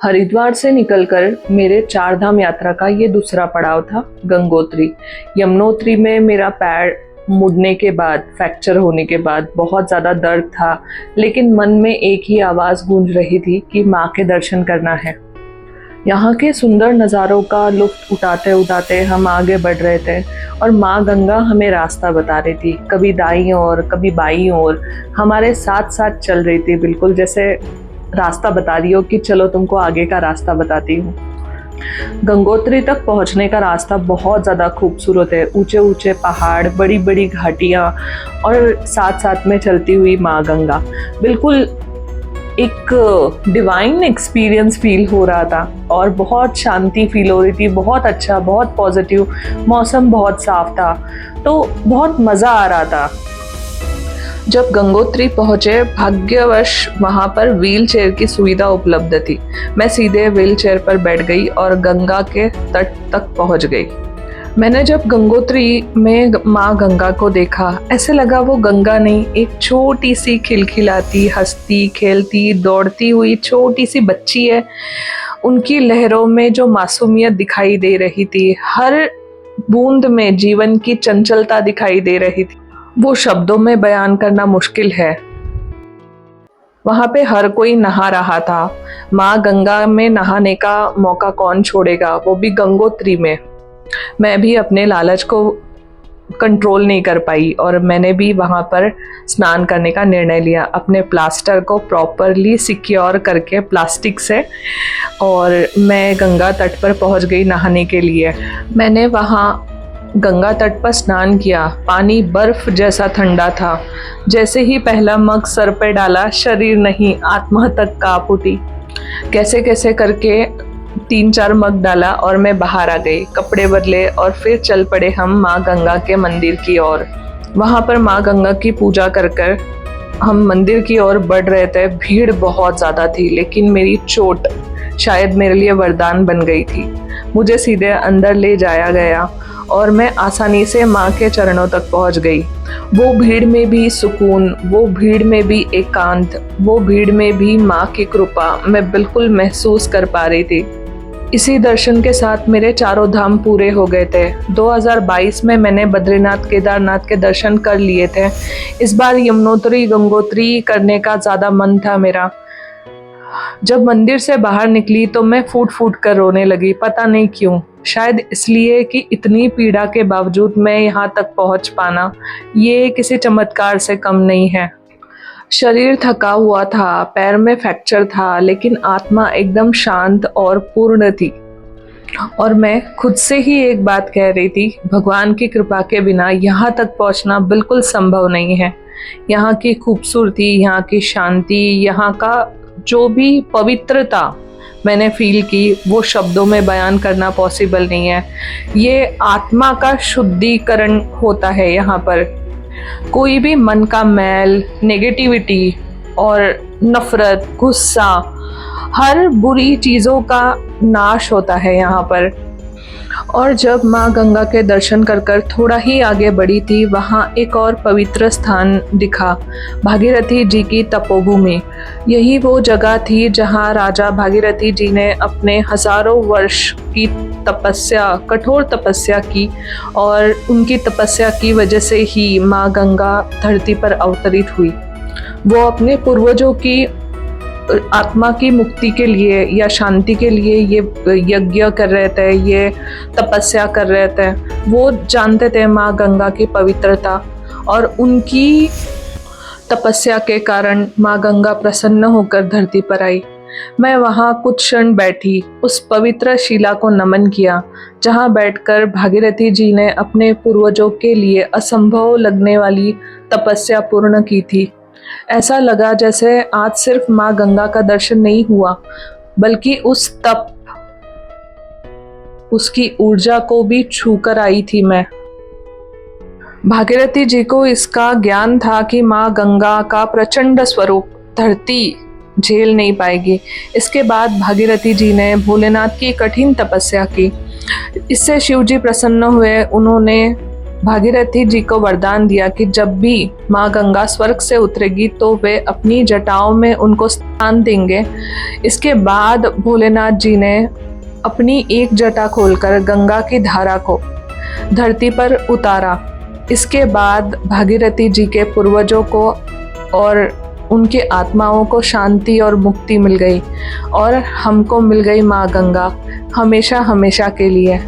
हरिद्वार से निकलकर मेरे चार धाम यात्रा का ये दूसरा पड़ाव था गंगोत्री। यमुनोत्री में मेरा पैर मुड़ने के बाद, फ्रैक्चर होने के बाद बहुत ज़्यादा दर्द था, लेकिन मन में एक ही आवाज़ गूंज रही थी कि माँ के दर्शन करना है। यहाँ के सुंदर नज़ारों का लुत्फ़ उठाते उठाते हम आगे बढ़ रहे थे और माँ गंगा हमें रास्ता बता रही थी, कभी दाईं ओर कभी बाईं ओर, हमारे साथ साथ चल रही थी, बिल्कुल जैसे रास्ता बता रही हो कि चलो तुमको आगे का रास्ता बताती हूँ। गंगोत्री तक पहुँचने का रास्ता बहुत ज़्यादा खूबसूरत है, ऊंचे ऊंचे पहाड़, बड़ी बड़ी घाटियाँ और साथ साथ में चलती हुई माँ गंगा। बिल्कुल एक डिवाइन एक्सपीरियंस फील हो रहा था और बहुत शांति फील हो रही थी, बहुत अच्छा, बहुत पॉजिटिव। मौसम बहुत साफ था तो बहुत मज़ा आ रहा था। जब गंगोत्री पहुंचे, भाग्यवश वहां पर व्हील चेयर की सुविधा उपलब्ध थी। मैं सीधे व्हील चेयर पर बैठ गई और गंगा के तट तक पहुंच गई। मैंने जब गंगोत्री में माँ गंगा को देखा, ऐसे लगा वो गंगा नहीं, एक छोटी सी खिलखिलाती, हंसती, खेलती, दौड़ती हुई छोटी सी बच्ची है। उनकी लहरों में जो मासूमियत दिखाई दे रही थी, हर बूंद में जीवन की चंचलता दिखाई दे रही थी, वो शब्दों में बयान करना मुश्किल है। वहां पे हर कोई नहा रहा था। माँ गंगा में नहाने का मौका कौन छोड़ेगा, वो भी गंगोत्री में। मैं भी अपने लालच को कंट्रोल नहीं कर पाई और मैंने भी वहां पर स्नान करने का निर्णय लिया, अपने प्लास्टर को प्रॉपरली सिक्योर करके प्लास्टिक से, और मैं गंगा तट पर पहुंच गई नहाने के लिए। मैंने वहां गंगा तट पर स्नान किया। पानी बर्फ जैसा ठंडा था। जैसे ही पहला मग सर पे डाला, शरीर नहीं आत्मा तक कांप उठी। कैसे कैसे करके 3-4 मग डाला और मैं बाहर आ गई, कपड़े बदले और फिर चल पड़े हम माँ गंगा के मंदिर की ओर। वहाँ पर माँ गंगा की पूजा कर हम मंदिर की ओर बढ़ रहे थे। भीड़ बहुत ज़्यादा थी, लेकिन मेरी चोट शायद मेरे लिए वरदान बन गई थी। मुझे सीधे अंदर ले जाया गया और मैं आसानी से माँ के चरणों तक पहुँच गई। वो भीड़ में भी सुकून, वो भीड़ में भी एकांत, वो भीड़ में भी माँ की कृपा मैं बिल्कुल महसूस कर पा रही थी। इसी दर्शन के साथ मेरे चारों धाम पूरे हो गए थे। 2022 में मैंने बद्रीनाथ, केदारनाथ के दर्शन कर लिए थे। इस बार यमुनोत्री, गंगोत्री करने का ज़्यादा मन था मेरा। जब मंदिर से बाहर निकली तो मैं फूट फूट कर रोने लगी, पता नहीं क्यों। शायद इसलिए कि इतनी पीड़ा के बावजूद मैं यहाँ तक पहुँच पाना, ये किसी चमत्कार से कम नहीं है। शरीर थका हुआ था, पैर में फ्रैक्चर था, लेकिन आत्मा एकदम शांत और पूर्ण थी। और मैं खुद से ही एक बात कह रही थी, भगवान की कृपा के बिना यहाँ तक पहुँचना बिल्कुल संभव नहीं है। यहाँ की खूबसूरती, यहाँ की शांति, यहाँ का जो भी पवित्रता मैंने फील की, वो शब्दों में बयान करना पॉसिबल नहीं है। ये आत्मा का शुद्धिकरण होता है यहाँ पर। कोई भी मन का मैल, नेगेटिविटी और नफरत, गुस्सा, हर बुरी चीज़ों का नाश होता है यहाँ पर। और जब माँ गंगा के दर्शन कर थोड़ा ही आगे बढ़ी थी, वहाँ एक और पवित्र स्थान दिखा, भागीरथी जी की तपोभूमि। यही वो जगह थी जहाँ राजा भागीरथी जी ने अपने हजारों वर्ष की तपस्या, कठोर तपस्या की, और उनकी तपस्या की वजह से ही माँ गंगा धरती पर अवतरित हुई। वो अपने पूर्वजों की आत्मा की मुक्ति के लिए या शांति के लिए ये यज्ञ कर रहे थे, ये तपस्या कर रहे थे। वो जानते थे माँ गंगा की पवित्रता, और उनकी तपस्या के कारण माँ गंगा प्रसन्न होकर धरती पर आई। मैं वहाँ कुछ क्षण बैठी, उस पवित्र शिला को नमन किया, जहाँ बैठकर भागीरथी जी ने अपने पूर्वजों के लिए असंभव लगने वाली तपस्या पूर्ण की थी। ऐसा लगा जैसे आज सिर्फ माँ गंगा का दर्शन नहीं हुआ, बल्कि उस तप, उसकी ऊर्जा को भी छूकर आई थी मैं। भागीरथी जी को इसका ज्ञान था कि माँ गंगा का प्रचंड स्वरूप धरती झेल नहीं पाएगी। इसके बाद भागीरथी जी ने भोलेनाथ की कठिन तपस्या की। इससे शिव जी प्रसन्न हुए। उन्होंने भागीरथी जी को वरदान दिया कि जब भी माँ गंगा स्वर्ग से उतरेगी तो वे अपनी जटाओं में उनको स्थान देंगे। इसके बाद भोलेनाथ जी ने अपनी एक जटा खोलकर गंगा की धारा को धरती पर उतारा। इसके बाद भागीरथी जी के पूर्वजों को और उनकी आत्माओं को शांति और मुक्ति मिल गई और हमको मिल गई माँ गंगा हमेशा हमेशा के लिए।